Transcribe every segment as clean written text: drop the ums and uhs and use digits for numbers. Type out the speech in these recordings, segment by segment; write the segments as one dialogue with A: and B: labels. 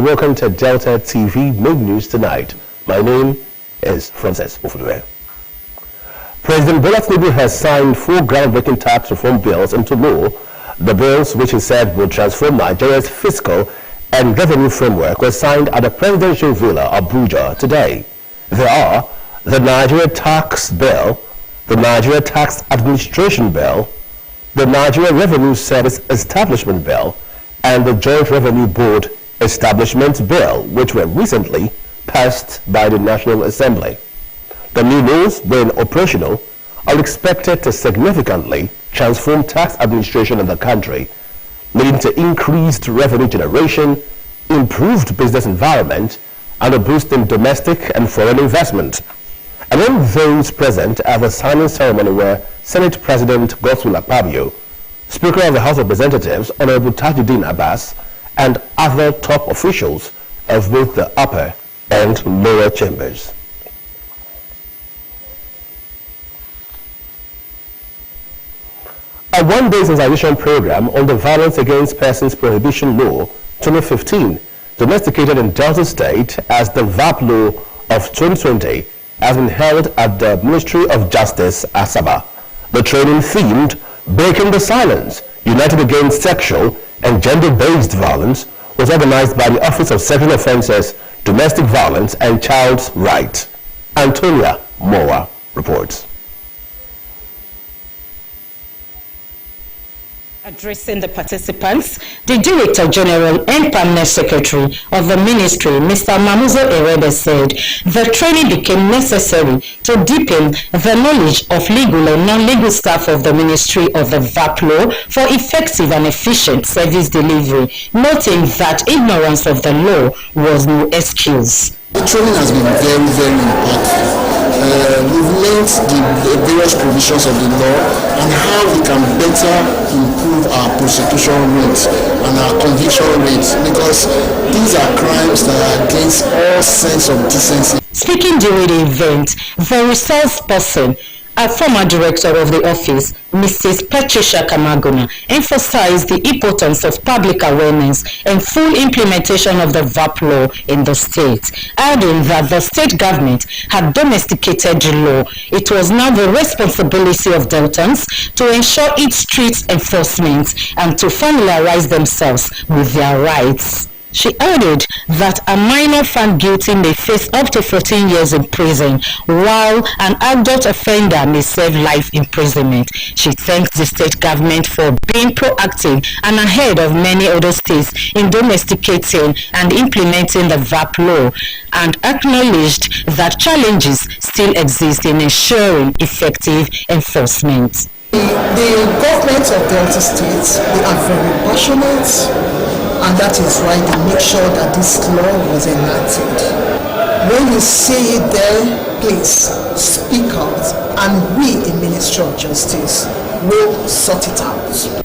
A: Welcome to Delta TV Main News Tonight. My name is Francis Ofudwe. President Bola Tinubu has signed 4 groundbreaking tax reform bills into law. The bills, which he said will transform Nigeria's fiscal and revenue framework, were signed at the Presidential Villa, Abuja, today. They are the Nigeria Tax Bill, the Nigeria Tax Administration Bill, the Nigeria Revenue Service Establishment Bill, and the Joint Revenue Board Establishment Bill, which were recently passed by the National Assembly. The new laws, when operational, are expected to significantly transform tax administration in the country, leading to increased revenue generation, improved business environment, and a boost in domestic and foreign investment. Among those present at the signing ceremony were Senate President Godswill Akpabio, Speaker of the House of Representatives Honorable Tajuddin Abbas, and other top officials of both the upper and lower chambers. A one-day sensitization program on the Violence Against Persons Prohibition Law 2015, domesticated in Delta State as the VAP Law of 2020, has been held at the Ministry of Justice, Asaba. The training themed Breaking the Silence, United Against Sexual and Gender-Based Violence was organized by the Office of Sexual Offences, Domestic Violence and Child's Rights. Antonia Mowa reports.
B: Addressing the participants, the Director General and Permanent Secretary of the Ministry, Mr. Mamuzo Erede, said the training became necessary to deepen the knowledge of legal and non-legal staff of the Ministry of the VAP Law for effective and efficient service delivery, noting that ignorance of the law was no excuse.
C: The training has been very, very impactful. We've learned the various provisions of the law and how we can better improve our prosecution rates and our conviction rates, because these are crimes that are against all sense of decency.
B: Speaking during the event, the resource person, a former director of the office, Mrs. Patricia Kamagona, emphasized the importance of public awareness and full implementation of the VAP law in the state, adding that the state government had domesticated the law. It was now the responsibility of Deltans to ensure its strict enforcement and to familiarize themselves with their rights. She added that a minor found guilty may face up to 14 years in prison, while an adult offender may serve life imprisonment. She thanked the state government for being proactive and ahead of many other states in domesticating and implementing the VAP law, and acknowledged that challenges still exist in ensuring effective enforcement.
C: The government of Delta State, they are very passionate, and that is why they make sure that this law was enacted. When you see it there, please speak out, and we in Ministry of Justice will sort it out.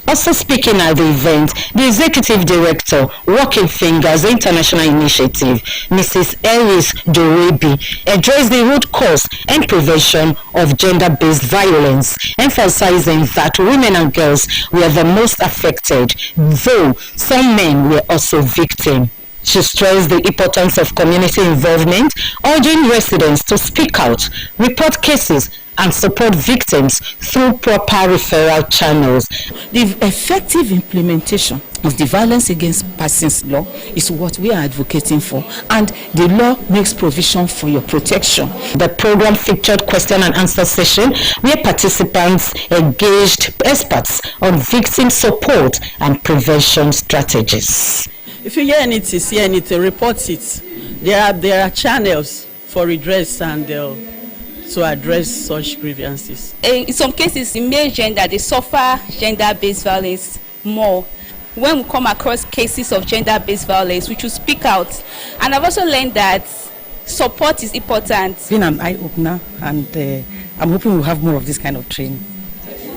B: Also speaking at the event, the Executive Director, Working Fingers International Initiative, Mrs. Eris Dorebi, addressed the root cause and prevention of gender-based violence, emphasizing that women and girls were the most affected, though some men were also victims. She stressed the importance of community involvement, urging residents to speak out, report cases, and support victims through proper referral channels.
D: The effective implementation of the Violence Against Persons law is what we are advocating for, and the law makes provision for your protection.
B: The program featured question and answer session where participants engaged experts on victim support and prevention strategies.
E: If you hear anything, see anything, report it. There are channels for redress and to address such grievances.
F: In some cases, in male gender, they suffer gender-based violence more. When we come across cases of gender-based violence, we should speak out. And I've also learned that support is important.
D: It's been an eye-opener, and I'm hoping we'll have more of this kind of training.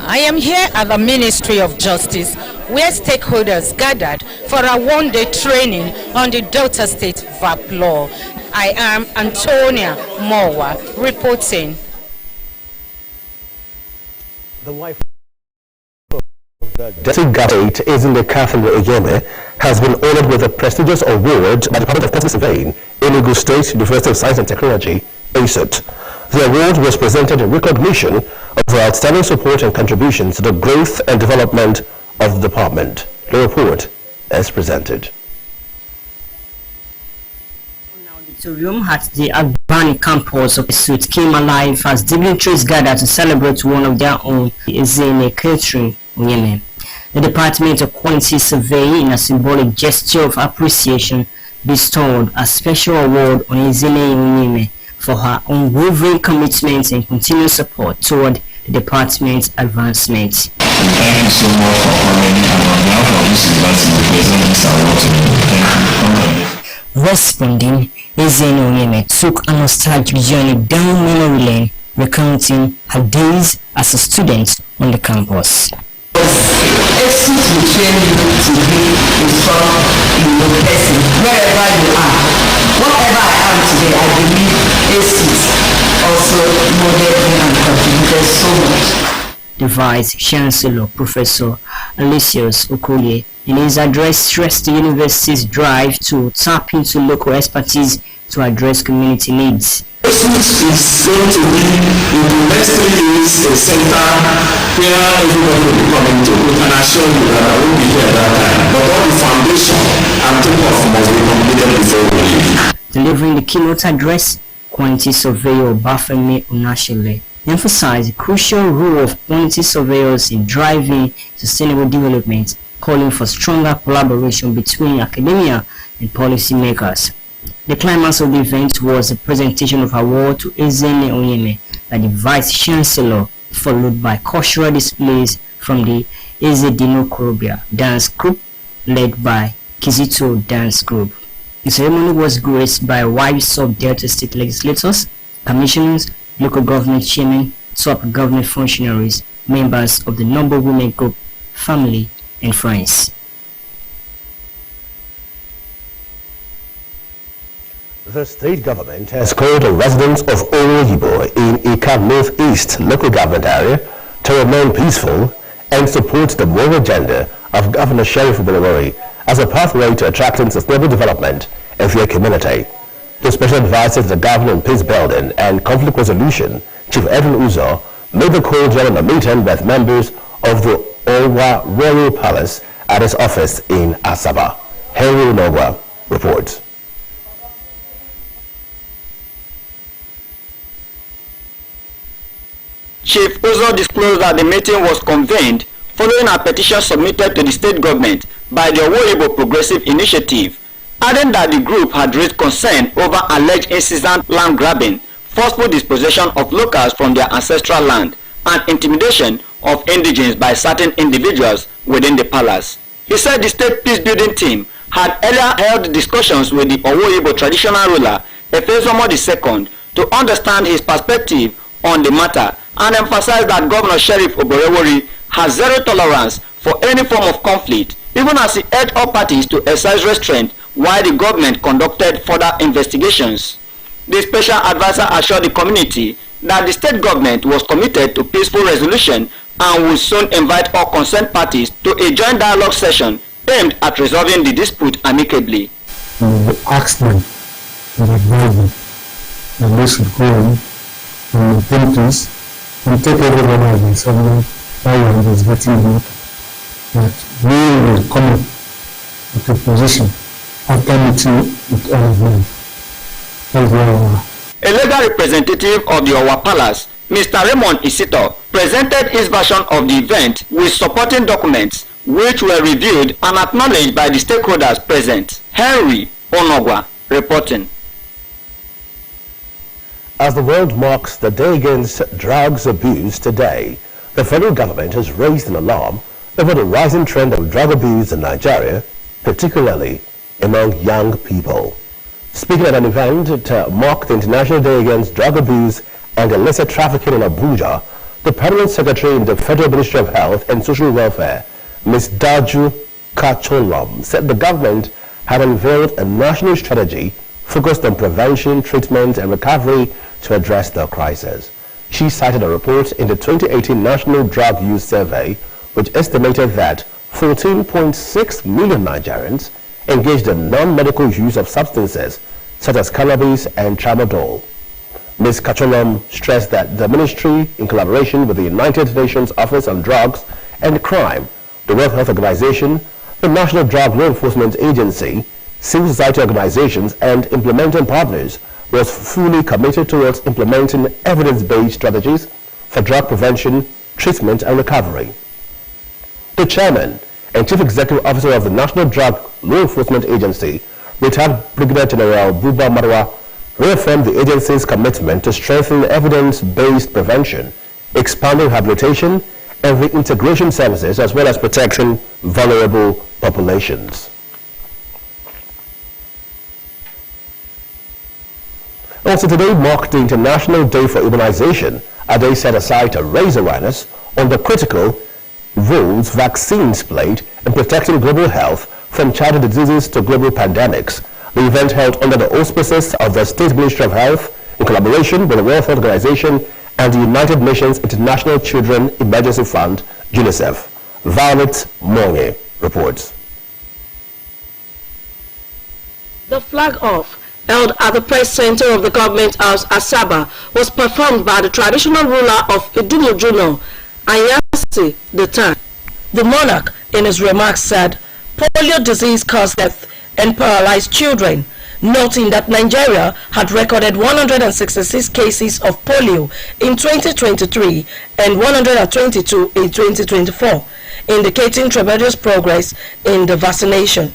G: I am here at the Ministry of Justice, where stakeholders gathered for a one-day training on the Delta State VAP law. I am Antonia Mowa reporting.
A: The wife of the Delta State is in the Catherine Oyeme has been honored with a prestigious award by the Department of Quantity Surveying, Enugu State University of Science and Technology, ASUT. The award was presented in recognition of her outstanding support and contributions to the growth and development of the department. The report is presented.
H: Auditorium at the Agbani campus of ASUT came alive as dignitaries gathered to celebrate one of their own, Ezene Catherine Onyeme. The Department of Quantity Surveying, in a symbolic gesture of appreciation, bestowed a special award on Ezene Onyeme for her unwavering commitment and continued support toward the department's advancement.
I: Thank you so much for coming, and on behalf of this university, we present this award to you. Thank you.
H: Responding, Ezene Onyeme took a nostalgic journey down memory lane, recounting her days as a student on the campus.
J: ASUT will train you to be a strong person wherever you are. Whatever I am today, I believe ASUT also molded me and contributed so much.
H: The Vice Chancellor, Professor Aloysius Okoye, in his address stressed the university's drive to tap into local expertise to address community needs.
I: ASUT is going to be in the next 3 years a center where everybody will be coming to, and I assure you that I won't be here at that time. But all the foundation and takeoff must be completed before we leave.
H: Delivering the keynote address, Quantity Surveyor Bafemi Unashile emphasized the crucial role of quantity surveyors in driving sustainable development, calling for stronger collaboration between academia and policymakers. The climax of the event was a presentation of award to Ezene Onyeme by the Vice Chancellor, followed by cultural displays from the Ezedino Korobia dance group led by Kizito Dance Group. The ceremony was graced by wives of Delta State legislators, commissioners, local government chairmen, top government functionaries, members of the Noble Women Group, family, and friends.
A: The state government has called the residents of Owoyibo in Ika Northeast local government area to remain peaceful and support the moral agenda of Governor Sheriff Oborevwori as a pathway to attracting sustainable development in their community. The special advisor to the governor on peace building and conflict resolution, Chief Edwin Uzo, made the call during a meeting with members of the Owa Royal Palace at his office in Asaba. Henry Nogwa reports.
K: Chief Uzo disclosed that the meeting was convened following a petition submitted to the state government by the Owoyibo Progressive Initiative, adding that the group had raised concern over alleged incessant land grabbing, forceful dispossession of locals from their ancestral land, and intimidation of indigents by certain individuals within the palace. He said the state peace-building team had earlier held discussions with the Owoyibo traditional ruler, Efezomo II, to understand his perspective on the matter and emphasized that Governor Sheriff Oborevwori has zero tolerance for any form of conflict, even as he urged all parties to exercise restraint while the government conducted further investigations. The special advisor assured the community that the state government was committed to peaceful resolution and will soon invite all concerned parties to a joint dialogue session aimed at resolving the dispute amicably.
L: We asked them and advised them that they should go in and maintain peace and take everyone as a sovereign while we are investigating the matter. That we will come up with a position after meeting with all of them.
K: A legal representative of the Owa Palace, Mr. Raymond Isito, presented his version of the event with supporting documents which were reviewed and acknowledged by the stakeholders present. Henry Onogwa reporting.
A: As the world marks the Day Against Drugs Abuse today, the federal government has raised an alarm over the rising trend of drug abuse in Nigeria, particularly among young people. Speaking at an event to mark the International Day Against Drug Abuse and Illicit Trafficking in Abuja, the Permanent Secretary in the Federal Ministry of Health and Social Welfare, Ms. Daju Kacholam, said the government had unveiled a national strategy focused on prevention, treatment and recovery to address the crisis. She cited a report in the 2018 National Drug Use Survey which estimated that 14.6 million Nigerians engaged in non-medical use of substances such as cannabis and tramadol. Ms. Kacholom stressed that the ministry, in collaboration with the United Nations Office on Drugs and Crime, the World Health Organization, the National Drug Law Enforcement Agency, civil society organizations, and implementing partners, was fully committed towards implementing evidence-based strategies for drug prevention, treatment, and recovery. The chairman and chief executive officer of the National Drug Law Enforcement Agency, retired Brigadier General Buba Marwa, reaffirmed the agency's commitment to strengthen evidence-based prevention, expanding rehabilitation and reintegration services, as well as protecting vulnerable populations. Also today marked the International Day for Immunization, a day set aside to raise awareness on the critical roles vaccines played in protecting global health from childhood diseases to global pandemics. The event held under the auspices of the State Ministry of Health in collaboration with the World Health Organization and the United Nations International Children Emergency Fund, UNICEF. Violet Monge reports.
M: The flag off, held at the press center of the government house Asaba, was performed by the traditional ruler of Idumujuno, Anyasi III. The monarch, in his remarks, said polio disease caused death and paralyzed children, noting that Nigeria had recorded 166 cases of polio in 2023 and 122 in 2024, indicating tremendous progress in the vaccination.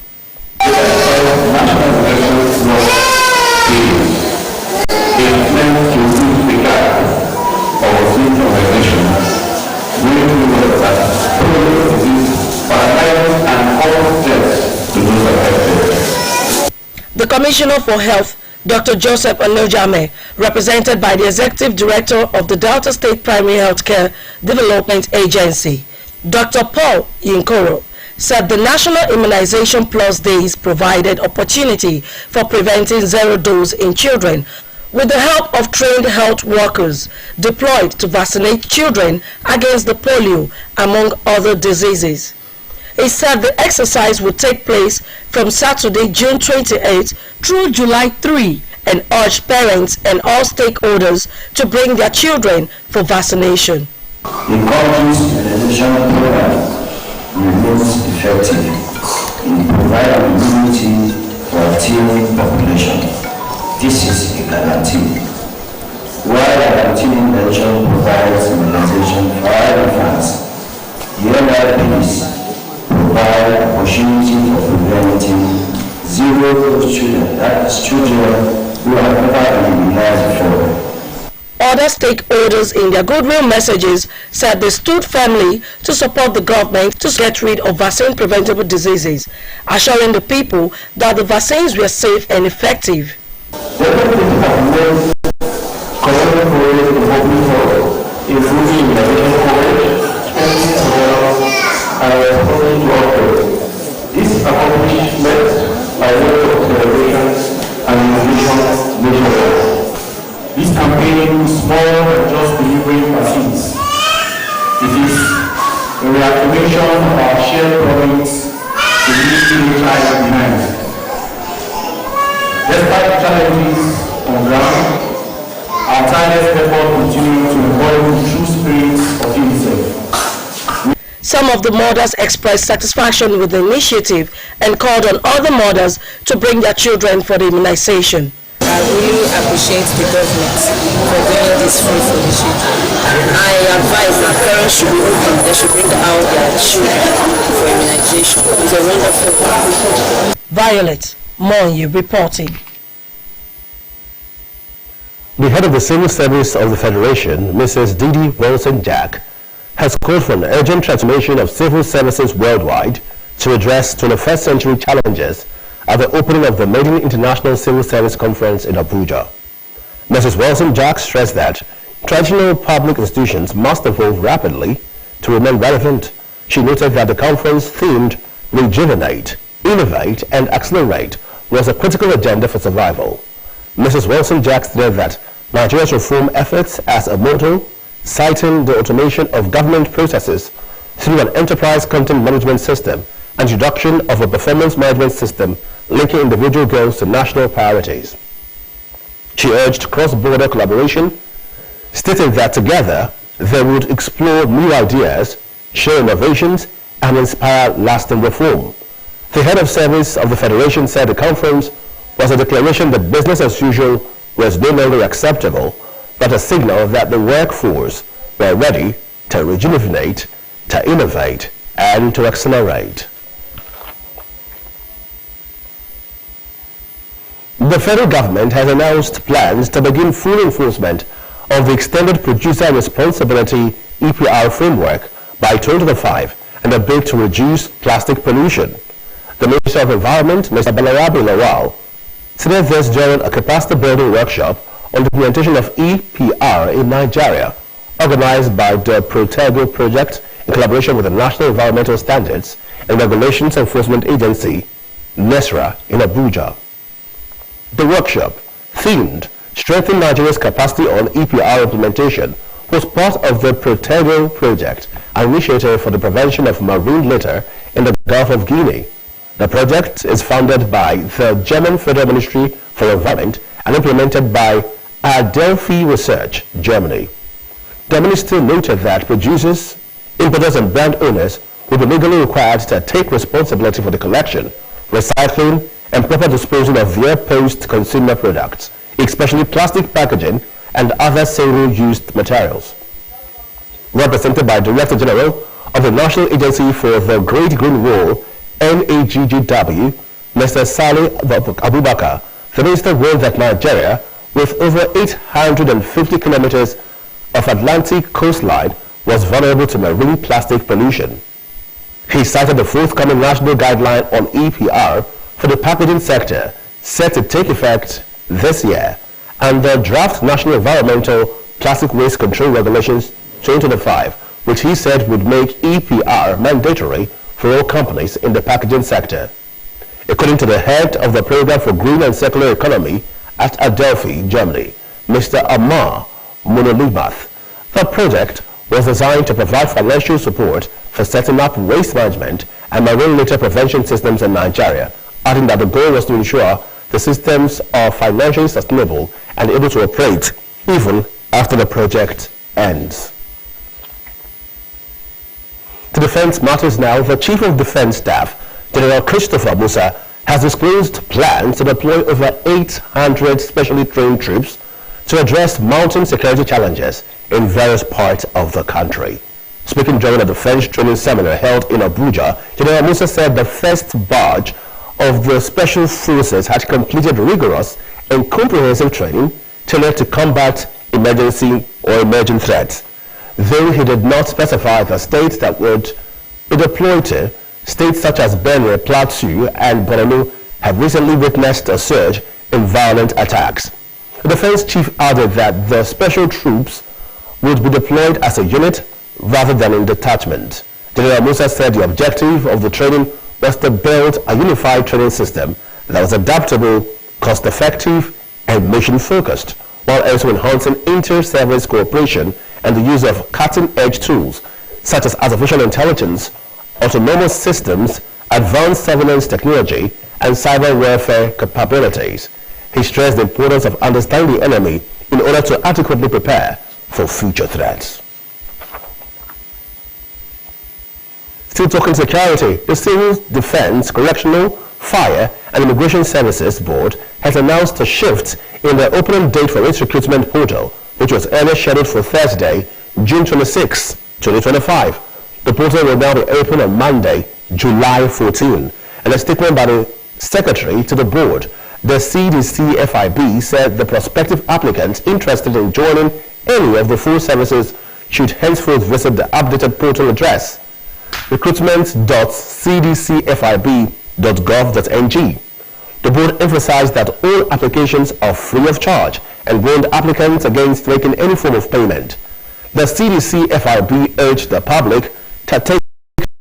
M: The Commissioner for Health, Dr. Joseph Onojame, represented by the Executive Director of the Delta State Primary Healthcare Development Agency, Dr. Paul Yinkoro, said the National Immunization Plus Days provided opportunity for preventing zero dose in children with the help of trained health workers deployed to vaccinate children against the polio, among other diseases. He said the exercise would take place from Saturday, June 28 through July 3, and urged parents and all stakeholders to bring their children for vaccination.
N: The country's immunization program remains effective in providing immunity for a teen population. This is a guarantee. While the teen nation provides immunization for all infants, the NIPs provide opportunity for preventing zero dose children, that is children who have never been immunized before.
M: Other stakeholders in their goodwill messages said they stood firmly to support the government to get rid of vaccine-preventable diseases, assuring the people that the vaccines were safe and effective.
N: This accomplishment by way of celebration and innovation measures. This campaign is more than just delivering vaccines. It is a reaffirmation of our shared promise to leave no child behind. Despite the challenges on ground, our tireless effort continues to embody the true spirit of UNICEF.
M: Some of the mothers expressed satisfaction with the initiative and called on other mothers to bring their children for the immunization.
O: I really appreciate the government for doing this free initiative. I advise that parents should be open, they should bring out their children for immunization. It's a wonderful thing.
M: Violet Monye reporting.
A: The head of the Civil Service of the Federation, Mrs. Didi Wilson-Jack, has called for an urgent transformation of civil services worldwide to address 21st century challenges at the opening of the Maiden International Civil Service Conference in Abuja. Mrs. Wilson-Jack stressed that traditional public institutions must evolve rapidly to remain relevant. She noted that the conference themed Rejuvenate, Innovate and Accelerate was a critical agenda for survival. Mrs. Wilson-Jack stated that Nigeria's reform efforts as a motto, citing the automation of government processes, through an enterprise content management system and introduction of a performance management system linking individual goals to national priorities. She urged cross-border collaboration, stating that together they would explore new ideas, share innovations, and inspire lasting reform. The head of service of the Federation said the conference was a declaration that business as usual was no longer acceptable, but a signal that the workforce were ready to rejuvenate, to innovate, and to accelerate. The federal government has announced plans to begin full enforcement of the Extended Producer Responsibility EPR framework by 2025 in a bid to reduce plastic pollution. The Minister of Environment, Mr. Balarabe Lawal, said this during a capacity building workshop on the implementation of EPR in Nigeria, organized by the Protego Project in collaboration with the National Environmental Standards and Regulations Enforcement Agency, NESRA, in Abuja. The workshop, themed Strengthen Nigeria's Capacity on EPR Implementation, was part of the Protego Project, an initiative for the prevention of marine litter in the Gulf of Guinea. The project is funded by the German Federal Ministry for Environment and implemented by Adelphi Research, Germany. The minister noted that producers, importers and brand owners will be legally required to take responsibility for the collection, recycling and proper disposal of their post-consumer products, especially plastic packaging and other single-use materials. Represented by Director General of the National Agency for the Great Green Wall, NAGGW, Mr. Saleh Abubakar, the minister warned that Nigeria, with over 850 kilometers of Atlantic coastline, was vulnerable to marine plastic pollution. He cited the forthcoming national guideline on EPR for the packaging sector, set to take effect this year, and the draft National Environmental Plastic Waste Control Regulations 2025, which he said would make EPR mandatory for all companies in the packaging sector. According to the head of the Program for Green and Circular Economy at Adelphi, Germany, Mr. Amar Monolimath, the project was designed to provide financial support for setting up waste management and marine litter prevention systems in Nigeria, adding that the goal was to ensure the systems are financially sustainable and able to operate even after the project ends. To defense matters now, the Chief of Defense Staff, General Christopher Musa, has disclosed plans to deploy over 800 specially trained troops to address mounting security challenges in various parts of the country. Speaking during a defense training seminar held in Abuja, General Musa said the first batch of the Special Forces had completed rigorous and comprehensive training tailored to combat emergency or emerging threats. Though he did not specify the states that would be deployed to, states such as Benue, Plateau, and Borno have recently witnessed a surge in violent attacks. The defense chief added that the special troops would be deployed as a unit rather than in detachment. General Musa said the objective of the training was to build a unified training system that was adaptable, cost-effective, and mission-focused, while also enhancing inter-service cooperation and the use of cutting-edge tools such as artificial intelligence, autonomous systems, advanced surveillance technology, and cyber warfare capabilities. He stressed the importance of understanding the enemy in order to adequately prepare for future threats. Still talking security, the Civil Defense, Correctional, Fire and Immigration Services Board has announced a shift in the opening date for its recruitment portal, which was earlier scheduled for Thursday, June 26, 2025. The portal will now be open on Monday, July 14. In a statement by the Secretary to the Board, the CDC-FIB said the prospective applicants interested in joining any of the four services should henceforth visit the updated portal address, recruitment.cdcfib.gov.ng. The board emphasized that all applications are free of charge and warned applicants against making any form of payment. The CDC-FIB urged the public to take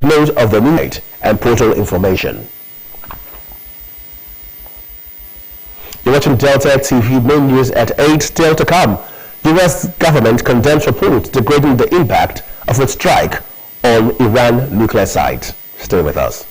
A: note of the new date and portal information. You're watching Delta TV main news at 8. Still to come, U.S. government condemns report degrading the impact of its strike on Iran nuclear site. Stay with us.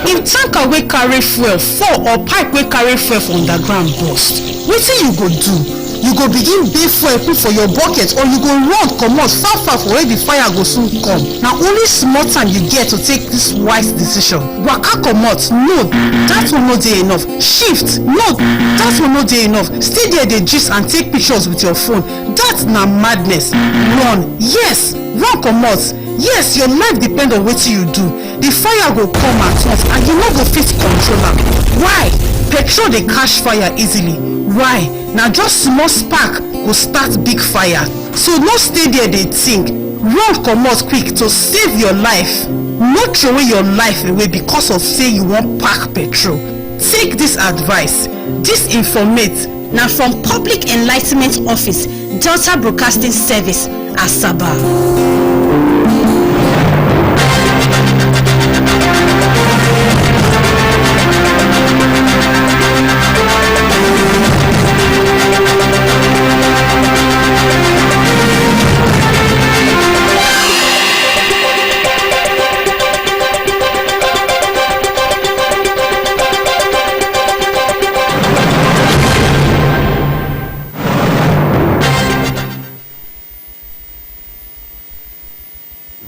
C: If tanker wey carry fuel fall or pipe wey carry fuel for underground burst, wetin you go do? You go begin bail fuel put for your bucket, or you go run comot far for where the fire go soon come. Na only small time you get to take this wise decision. Waka comot, no, that one no dey enough. Shift, no, that one no dey enough. Stay there dey gist and take pictures with your phone. That na madness. Run, yes, run comot. Yes, your life depend on wetin you do. The fire go come at once and you no go fit control am. Why? Petrol dey catch fire easily. Why? Na just small spark go start big fire. So no stay there dey think. Run comot quick to save your life. No throway your life away because of say you wan pack petrol. Take this advice. This informate na from Public Enlightenment Office, Delta Broadcasting Service, Asaba.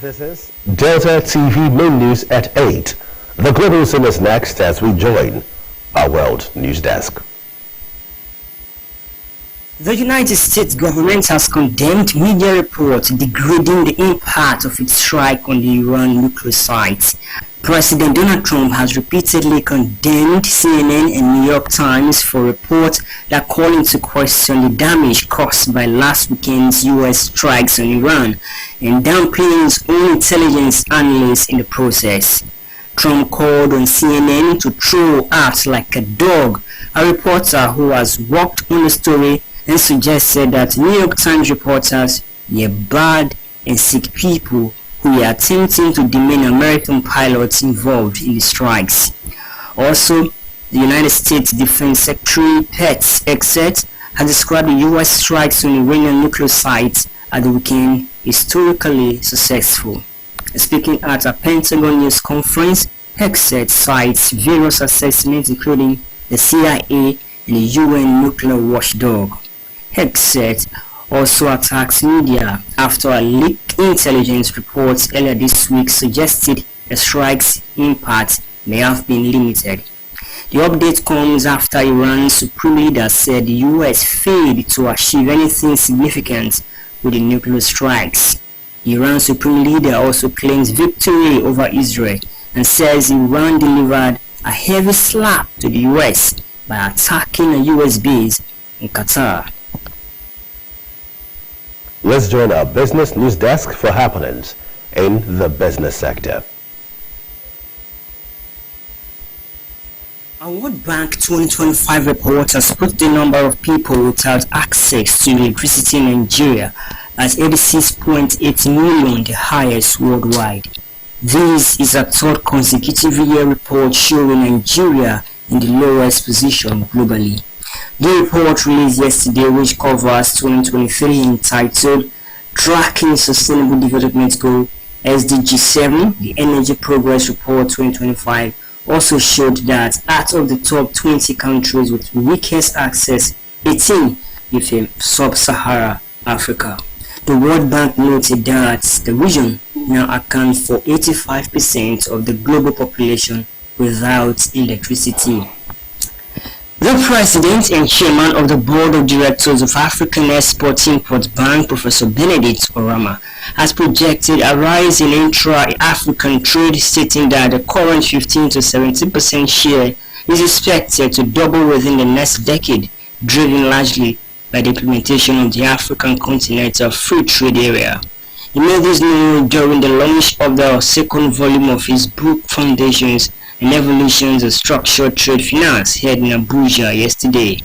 A: This is Delta TV Main News at 8. The Global Scene is next as we join our World News Desk.
H: The United States government has condemned media reports degrading the impact of its strike on the Iran nuclear sites. President Donald Trump has repeatedly condemned CNN and New York Times for reports that call into question the damage caused by last weekend's U.S. strikes on Iran and downplaying his own intelligence analysts in the process. Trump called on CNN to throw out like a dog a reporter who has worked on the story and suggested that New York Times reporters were bad and sick people who were attempting to demean American pilots involved in the strikes. Also, the United States Defense Secretary Pete Hegseth has described the U.S. strikes on Iranian nuclear sites at the weekend historically successful. Speaking at a Pentagon news conference, Hegseth cites various assessments including the CIA and the UN nuclear watchdog. Hegseth also attacks media after a leaked intelligence report earlier this week suggested the strike's impact may have been limited. The update comes after Iran's supreme leader said the US failed to achieve anything significant with the nuclear strikes. Iran's supreme leader also claims victory over Israel and says Iran delivered a heavy slap to the US by attacking a US base in Qatar.
A: Let's join our business news desk for happenings in the business sector.
H: A World Bank 2025 report has put the number of people without access to electricity in Nigeria at 86.8 million, the highest worldwide. This is a third consecutive year report showing Nigeria in the lowest position globally. The report released yesterday, which covers 2023, entitled Tracking Sustainable Development Goal SDG 7, the Energy Progress Report 2025, also showed that out of the top 20 countries with weakest access, 18 within sub-Sahara Africa. The World Bank noted that the region now accounts for 85% of the global population without electricity. The President and Chairman of the Board of Directors of African Export-Import Bank, Professor Benedict Oramah, has projected a rise in intra-African trade, stating that the current 15 to 17% share is expected to double within the next decade, driven largely by the implementation of the African Continental Free Trade Area. He made this known during the launch of the second volume of his book, Foundations and Evolutions of Structured Trade Finance, held in Abuja yesterday.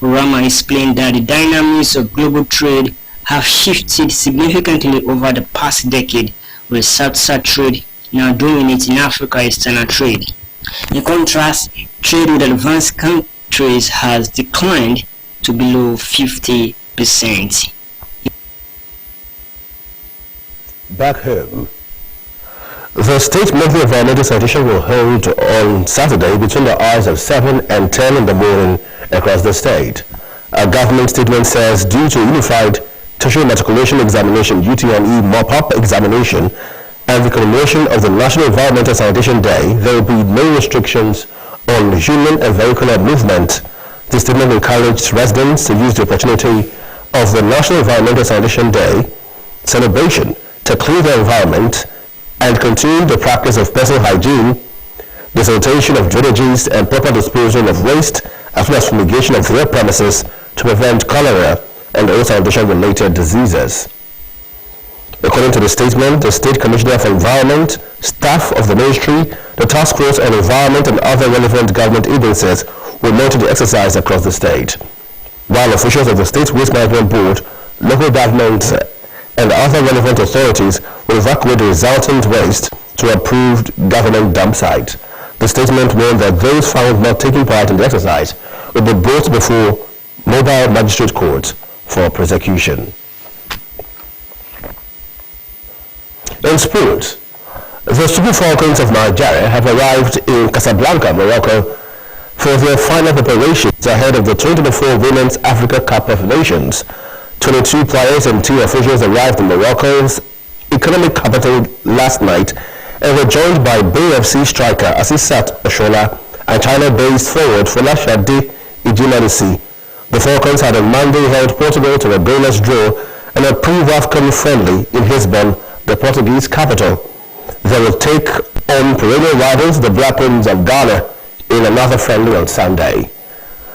H: Oramah explained that the dynamics of global trade have shifted significantly over the past decade, with South-South trade now dominating Africa's external trade. In contrast, trade with advanced countries has declined, to below 50%.
A: Back home, the state monthly environmental sanitation will hold on Saturday between the hours of 7 and 10 in the morning across the state. A government statement says due to unified tertiary matriculation examination UTME mop-up examination and the culmination of the National Environmental Sanitation Day, there will be no restrictions on human and vehicular movement. The statement encouraged residents to use the opportunity of the National Environmental Sanitation Day celebration to clean the environment and continue the practice of personal hygiene, the sanitation of drainages and proper disposal of waste, as well as fumigation of their premises to prevent cholera and other sanitation-related diseases. According to the statement, the State Commissioner for Environment, staff of the Ministry, the Task Force on Environment and other relevant government agencies will monitor the exercise across the state, while officials of the State Waste Management Board, local governments, and other relevant authorities will evacuate the resultant waste to an approved government dump site. The statement warned that those found not taking part in the exercise will be brought before mobile magistrate courts for prosecution. In sport, the Super Falcons of Nigeria have arrived in Casablanca, Morocco, for their final preparations ahead of the 2024 Women's Africa Cup of Nations. 22 players and 2 officials arrived in Morocco's economic capital last night and were joined by BFC striker Asisat Oshola and China-based forward Folashade Ijinanisi. The Falcons had on Monday held Portugal to a goalless draw and a pre-AFCON friendly in Lisbon, the Portuguese capital. They will take on perennial rivals, the Black Queens of Ghana, in another friendly on Sunday.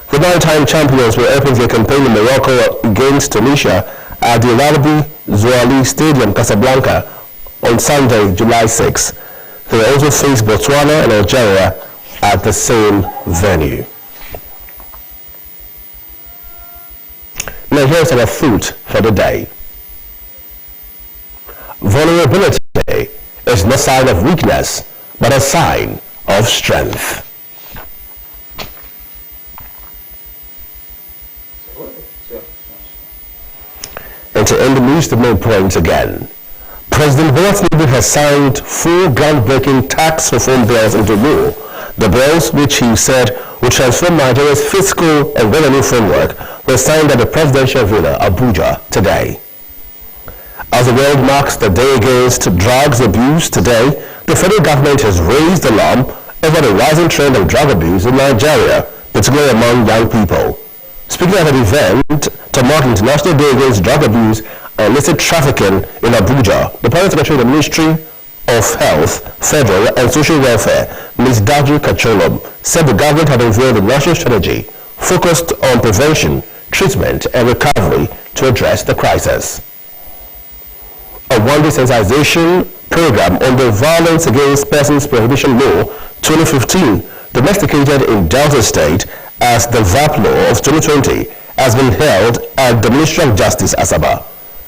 A: The 9-time champions will open their campaign in Morocco against Tunisia at the Rabi Zouali Stadium, Casablanca, on Sunday, July 6. They will also face Botswana and Algeria at the same venue. Now here's our food for the day. Vulnerability is no sign of weakness, but a sign of strength. And to end the news, the main points again. President Bola Tinubu has signed 4 groundbreaking tax reform bills into law. The bills, which he said would transform Nigeria's fiscal and revenue framework, were signed at the presidential villa, Abuja, today. As the world marks the Day Against Drugs Abuse today, the federal government has raised alarm over the rising trend of drug abuse in Nigeria, particularly among young people. Speaking at an event to mark International Day Against Drug Abuse and Illicit Trafficking in Abuja, the Permanent Secretary of the Ministry of Health, Federal and Social Welfare, Ms. Daju Kacholom, said the government had unveiled a national strategy focused on prevention, treatment and recovery to address the crisis. A one-day sensitization program on the Violence Against Persons Prohibition Law 2015, domesticated in Delta State as the VAP Law of 2020, has been held at the Ministry of Justice, Asaba.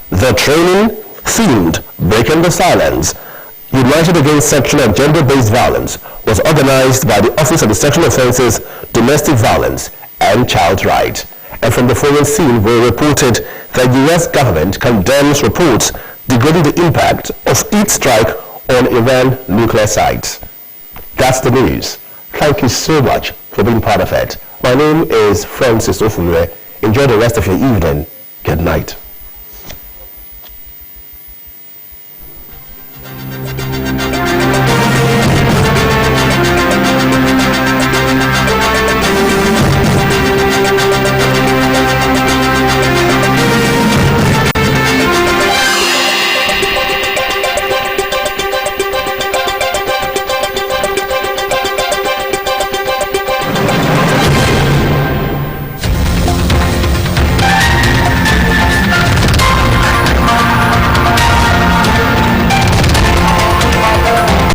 A: The training, themed Breaking the Silence, United Against Sexual and Gender-Based Violence, was organized by the Office of the Sexual Offences, Domestic Violence and Child Rights. And from the foreign scene, we reported that the U.S. government condemns reports degrading the impact of each strike on Iran nuclear sites. That's the news. Thank you so much for being part of it. My name is Francis Ofulwe. Enjoy the rest of your evening. Good night.